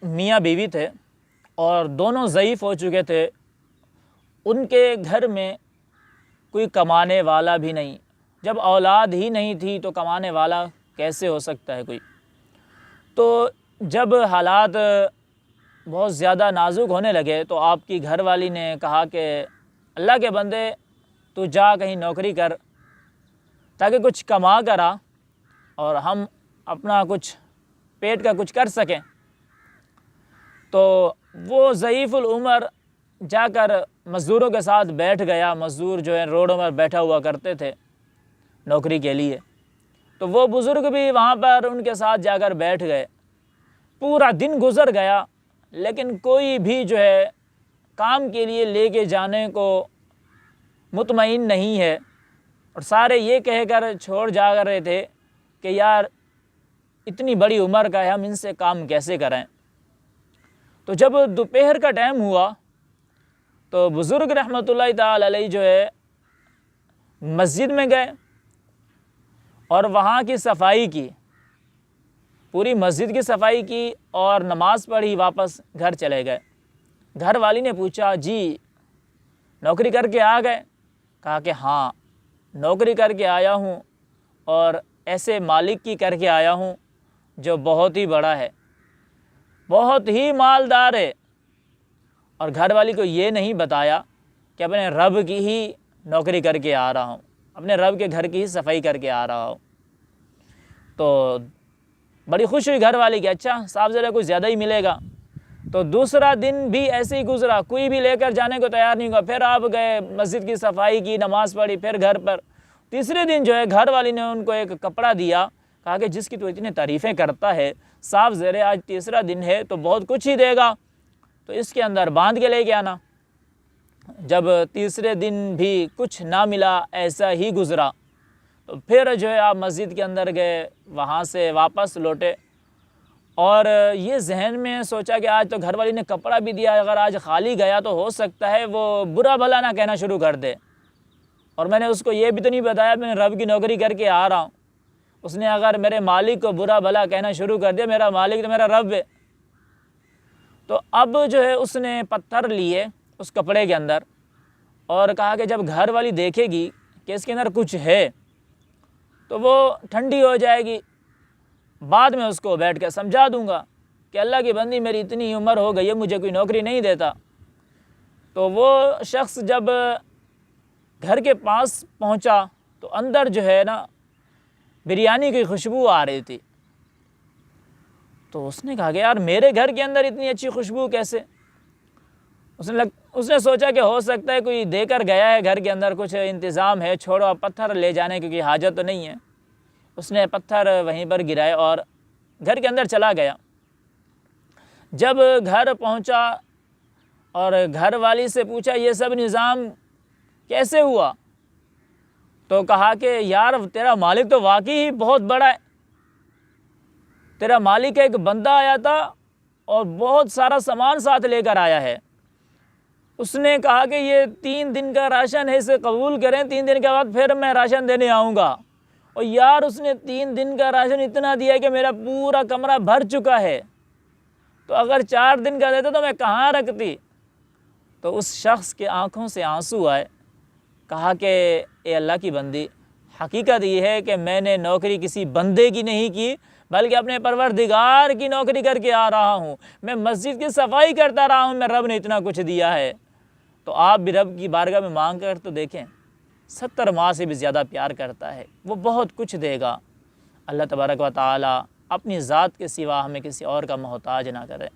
میاں بیوی تھے اور دونوں ضعیف ہو چکے تھے، ان کے گھر میں کوئی کمانے والا بھی نہیں، جب اولاد ہی نہیں تھی تو کمانے والا کیسے ہو سکتا ہے کوئی؟ تو جب حالات بہت زیادہ نازک ہونے لگے تو آپ کی گھر والی نے کہا کہ اللہ کے بندے تو جا کہیں نوکری کر تاکہ کچھ کما کر آ اور ہم اپنا کچھ پیٹ کا کچھ کر سکیں۔ تو وہ ضعیف العمر جا کر مزدوروں کے ساتھ بیٹھ گیا۔ مزدور جو ہے روڈوں پر بیٹھا ہوا کرتے تھے نوکری کے لیے، تو وہ بزرگ بھی وہاں پر ان کے ساتھ جا کر بیٹھ گئے۔ پورا دن گزر گیا لیکن کوئی بھی جو ہے کام کے لیے لے کے جانے کو مطمئن نہیں ہے، اور سارے یہ کہہ کر چھوڑ جا رہے تھے کہ یار اتنی بڑی عمر کا ہے، ہم ان سے کام کیسے کریں۔ تو جب دوپہر کا ٹائم ہوا تو بزرگ رحمۃ اللہ تعالی علیہ جو ہے مسجد میں گئے اور وہاں کی صفائی کی، پوری مسجد کی صفائی کی اور نماز پڑھی، واپس گھر چلے گئے۔ گھر والی نے پوچھا جی نوکری کر کے آ گئے؟ کہا کہ ہاں نوکری کر کے آیا ہوں، اور ایسے مالک کی کر کے آیا ہوں جو بہت ہی بڑا ہے، بہت ہی مالدار ہے۔ اور گھر والی کو یہ نہیں بتایا کہ اپنے رب کی ہی نوکری کر کے آ رہا ہوں، اپنے رب کے گھر کی ہی صفائی کر کے آ رہا ہوں۔ تو بڑی خوش ہوئی گھر والی کہ اچھا صاحب ذرا کچھ زیادہ ہی ملے گا۔ تو دوسرا دن بھی ایسے ہی گزرا، کوئی بھی لے کر جانے کو تیار نہیں ہوا۔ پھر آپ گئے، مسجد کی صفائی کی، نماز پڑھی، پھر گھر پر۔ تیسرے دن جو ہے گھر والی نے ان کو ایک کپڑا دیا، کہا کہ جس کی تو اتنی تعریفیں کرتا ہے، صاف زیر آج تیسرا دن ہے تو بہت کچھ ہی دے گا، تو اس کے اندر باندھ کے لے کے آنا۔ جب تیسرے دن بھی کچھ نہ ملا، ایسا ہی گزرا، تو پھر جو ہے آپ مسجد کے اندر گئے، وہاں سے واپس لوٹے، اور یہ ذہن میں سوچا کہ آج تو گھر والی نے کپڑا بھی دیا، اگر آج خالی گیا تو ہو سکتا ہے وہ برا بھلا نہ کہنا شروع کر دے، اور میں نے اس کو یہ بھی تو نہیں بتایا میں نے رب کی نوکری کر کے آ رہا ہوں۔ اس نے اگر میرے مالک کو برا بھلا کہنا شروع کر دیا، میرا مالک تو میرا رب ہے۔ تو اب جو ہے اس نے پتھر لیے اس کپڑے کے اندر اور کہا کہ جب گھر والی دیکھے گی کہ اس کے اندر کچھ ہے تو وہ ٹھنڈی ہو جائے گی، بعد میں اس کو بیٹھ کے سمجھا دوں گا کہ اللہ کی بندی میری اتنی عمر ہو گئی ہے، مجھے کوئی نوکری نہیں دیتا۔ تو وہ شخص جب گھر کے پاس پہنچا تو اندر جو ہے نا بریانی کی خوشبو آ رہی تھی۔ تو اس نے کہا کہ یار میرے گھر کے اندر اتنی اچھی خوشبو کیسے؟ اس نے سوچا کہ ہو سکتا ہے کوئی دے کر گیا ہے، گھر کے اندر کچھ انتظام ہے، چھوڑو اب پتھر لے جانے کی حاجت تو نہیں ہے۔ اس نے پتھر وہیں پر گرائے اور گھر کے اندر چلا گیا۔ جب گھر پہنچا اور گھر والی سے پوچھا یہ سب نظام کیسے ہوا؟ تو کہا کہ یار تیرا مالک تو واقعی ہی بہت بڑا ہے، تیرا مالک ایک بندہ آیا تھا اور بہت سارا سامان ساتھ لے کر آیا ہے۔ اس نے کہا کہ یہ 3 دن کا راشن ہے، اسے قبول کریں، 3 دن کے بعد پھر میں راشن دینے آؤں گا۔ اور یار اس نے 3 دن کا راشن اتنا دیا کہ میرا پورا کمرہ بھر چکا ہے، تو اگر 4 دن کا دیتا تو میں کہاں رکھتی؟ تو اس شخص کے آنکھوں سے آنسو آئے۔ کہا کہ اے اللہ کی بندی، حقیقت یہ ہے کہ میں نے نوکری کسی بندے کی نہیں کی بلکہ اپنے پروردگار کی نوکری کر کے آ رہا ہوں، میں مسجد کی صفائی کرتا رہا ہوں، میں رب نے اتنا کچھ دیا ہے۔ تو آپ بھی رب کی بارگاہ میں مانگ کر تو دیکھیں، 70 ماہ سے بھی زیادہ پیار کرتا ہے، وہ بہت کچھ دے گا۔ اللہ تبارک و تعالی اپنی ذات کے سوا ہمیں کسی اور کا محتاج نہ کرے۔